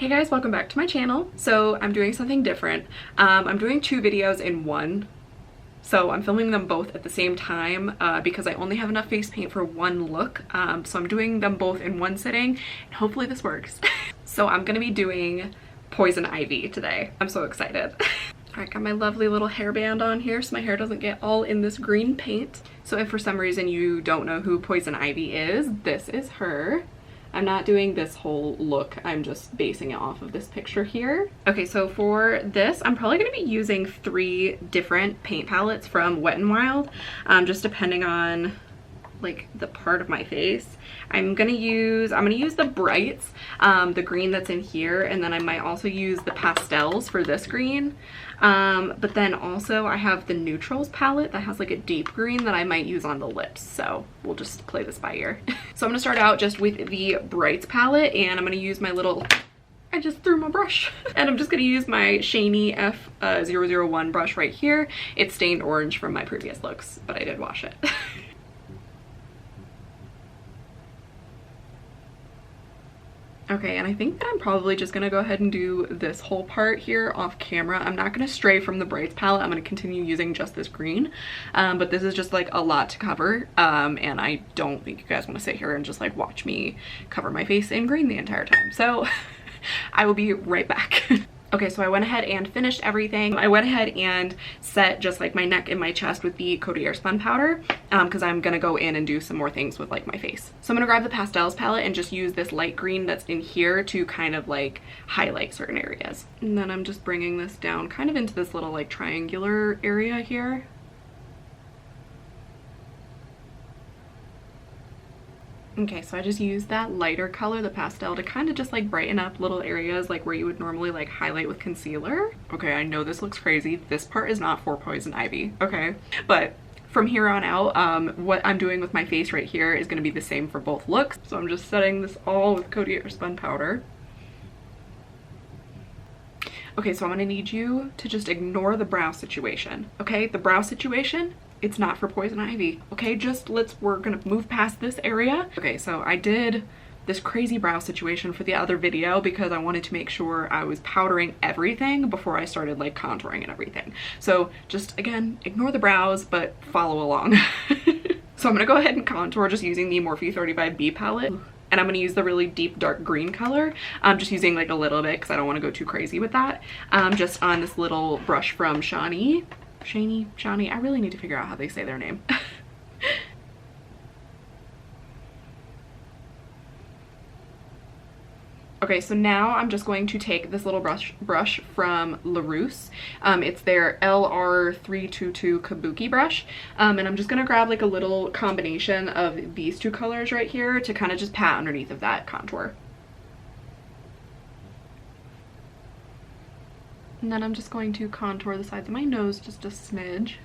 Hey guys, welcome back to my channel. So I'm doing something different. I'm doing two videos in one. So I'm filming them both at the same time because I only have enough face paint for one look. So I'm doing them both in one sitting and hopefully this works. So I'm gonna be doing Poison Ivy today. I'm so excited. Alright, got my lovely little hairband on here so my hair doesn't get all in this green paint. So if for some reason you don't know who Poison Ivy is, this is her. I'm not doing this whole look, I'm just basing it off of this picture here. Okay, so for this, I'm probably gonna be using 3 different paint palettes from Wet n Wild, just depending on like the part of my face. I'm gonna use the brights, the green that's in here, and then I might also use the pastels for this green. But then also I have the neutrals palette that has like a deep green that I might use on the lips. So we'll just play this by ear. So I'm gonna start out just with the brights palette and I'm gonna use my little, I just threw my brush. And I'm just gonna use my Shany F001 brush right here. It's stained orange from my previous looks, but I did wash it. Okay, and I think that I'm probably just gonna go ahead and do this whole part here off camera. I'm not gonna stray from the brights palette. I'm gonna continue using just this green, but this is just like a lot to cover, and I don't think you guys wanna sit here and just like watch me cover my face in green the entire time. So I will be right back. Okay, so I went ahead and finished everything. I went ahead and set just like my neck and my chest with the Coty Airspun powder because I'm gonna go in and do some more things with like my face. So I'm gonna grab the Pastels palette and just use this light green that's in here to kind of like highlight certain areas. And then I'm just bringing this down kind of into this little like triangular area here. Okay, so I just used that lighter color, the pastel, to kind of just like brighten up little areas like where you would normally like highlight with concealer. Okay, I know this looks crazy. This part is not for Poison Ivy, okay? But from here on out, what I'm doing with my face right here is gonna be the same for both looks. So I'm just setting this all with Coty Airspun powder. Okay, so I'm gonna need you to just ignore the brow situation, okay? The brow situation, it's not for Poison Ivy, okay? We're gonna move past this area. Okay, so I did this crazy brow situation for the other video because I wanted to make sure I was powdering everything before I started like contouring and everything. So just again, ignore the brows, but follow along. So I'm gonna go ahead and contour just using the Morphe 35B palette. And I'm gonna use the really deep dark green color. I'm just using like a little bit because I don't wanna go too crazy with that. Just on this little brush from Shany. Shany, I really need to figure out how they say their name. Okay, so now I'm just going to take this little brush from Laruce. It's their LR322 Kabuki brush. And I'm just gonna grab like a little combination of these two colors right here to kind of just pat underneath of that contour. And then I'm just going to contour the sides of my nose just a smidge.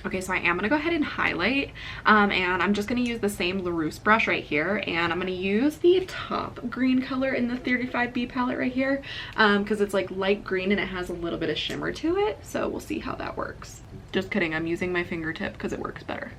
Okay, so I am gonna go ahead and highlight, and I'm just gonna use the same Laruce brush right here, and I'm gonna use the top green color in the 35B palette right here, because it's like light green and it has a little bit of shimmer to it, so we'll see how that works. Just kidding, I'm using my fingertip because it works better.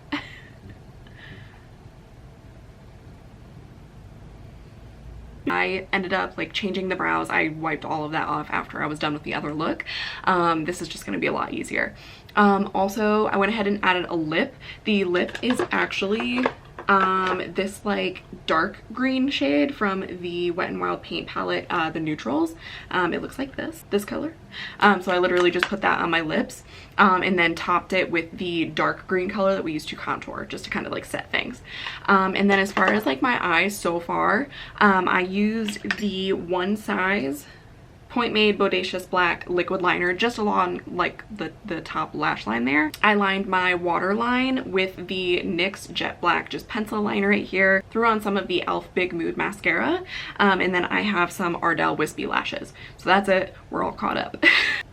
I ended up like changing the brows. I wiped all of that off after I was done with the other look. This is just gonna be a lot easier. Also, I went ahead and added a lip. The lip is actually this like dark green shade from the Wet n Wild paint palette, the neutrals. It looks like this color. So I literally just put that on my lips and then topped it with the dark green color that we used to contour just to kind of like set things. And then as far as like my eyes so far, I used the One Size Point Made Bodacious Black liquid liner just along like the top lash line there. I lined my waterline with the NYX Jet Black just pencil liner right here. Threw on some of the e.l.f. Big Mood mascara, and then I have some Ardell Wispy lashes. So that's it, we're all caught up.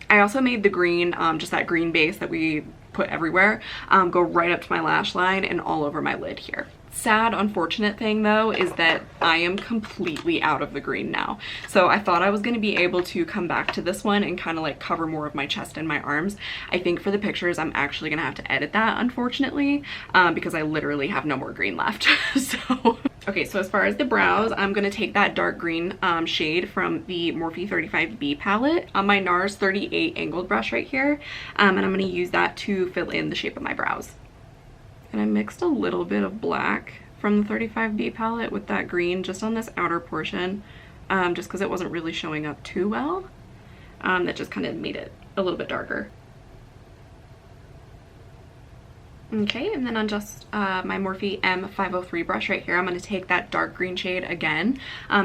I also made the green, just that green base that we put everywhere, go right up to my lash line and all over my lid here. sad, unfortunate thing though is that I am completely out of the green now. So I thought I was going to be able to come back to this one and kind of like cover more of my chest and my arms. I think for the pictures I'm actually going to have to edit that, unfortunately, because I literally have no more green left. So okay, so as far as the brows, I'm going to take that dark green shade from the Morphe 35B palette on my NARS 38 angled brush right here, and I'm going to use that to fill in the shape of my brows. And I mixed a little bit of black from the 35B palette with that green just on this outer portion, just because it wasn't really showing up too well. That just kind of made it a little bit darker. Okay, and then on just my Morphe M503 brush right here, I'm going to take that dark green shade again,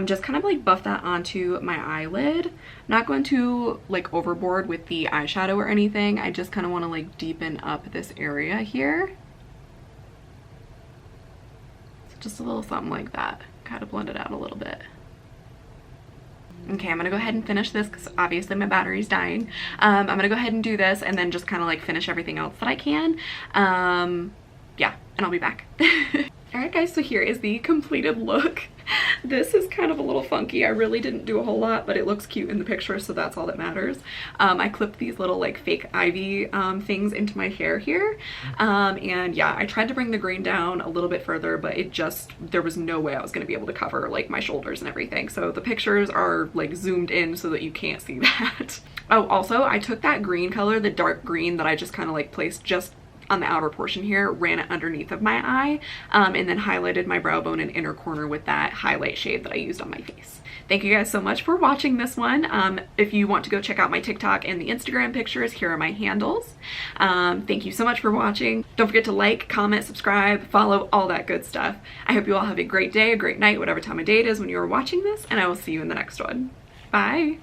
just kind of like buff that onto my eyelid. Not going to like overboard with the eyeshadow or anything. I just kind of want to like deepen up this area here. Just a little something like that, kind of blend it out a little bit. Okay, I'm gonna go ahead and finish this because obviously my battery's dying. I'm gonna go ahead and do this and then just kind of like finish everything else that I can. Yeah, and I'll be back. Alright guys, so here is the completed look. This is kind of a little funky. I really didn't do a whole lot, but it looks cute in the picture, so that's all that matters. I clipped these little like fake ivy things into my hair here. And yeah, I tried to bring the green down a little bit further, but there was no way I was going to be able to cover like my shoulders and everything. So the pictures are like zoomed in so that you can't see that. Oh, also I took that green color, the dark green that I just kind of like placed just on the outer portion here, ran it underneath of my eye, and then highlighted my brow bone and inner corner with that highlight shade that I used on my face. Thank you guys so much for watching this one. If you want to go check out my TikTok and the Instagram pictures, here are my handles. Thank you so much for watching. Don't forget to like, comment, subscribe, follow, all that good stuff. I hope you all have a great day, a great night, whatever time of day it is when you are watching this, and I will see you in the next one. Bye!